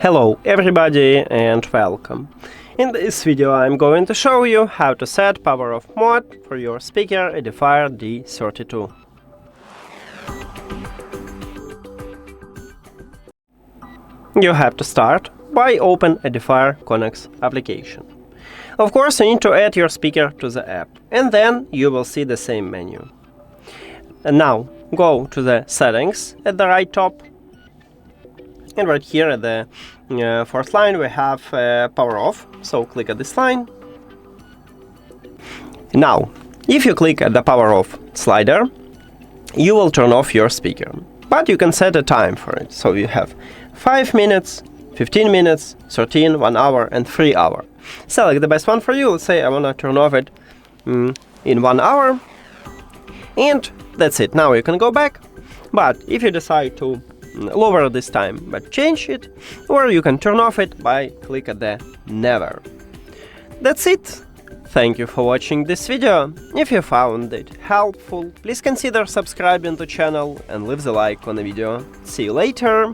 Hello everybody and welcome. In this video I'm going to show you how to set power off mode for your speaker EDIFIER D32. You have to start by open EDIFIER CONNECT application. Of course you need to add your speaker to the app and then you will see the same menu. And now go to the settings at the right top. And right here at the fourth line we have power off, so click at this line. Now, if you click at the power off slider, you will turn off your speaker. But you can set a time for it, so you have 5 minutes, 15 minutes, 13, 1 hour and 3 hours. Select the best one for you. Let's say I want to turn off it in 1 hour. And that's it. Now you can go back. But if you decide to lower this time but change it, or you can turn off it by click at the never. That's it. Thank you for watching this video. If you found it helpful, please consider subscribing to the channel and leave the like on the video. See you later.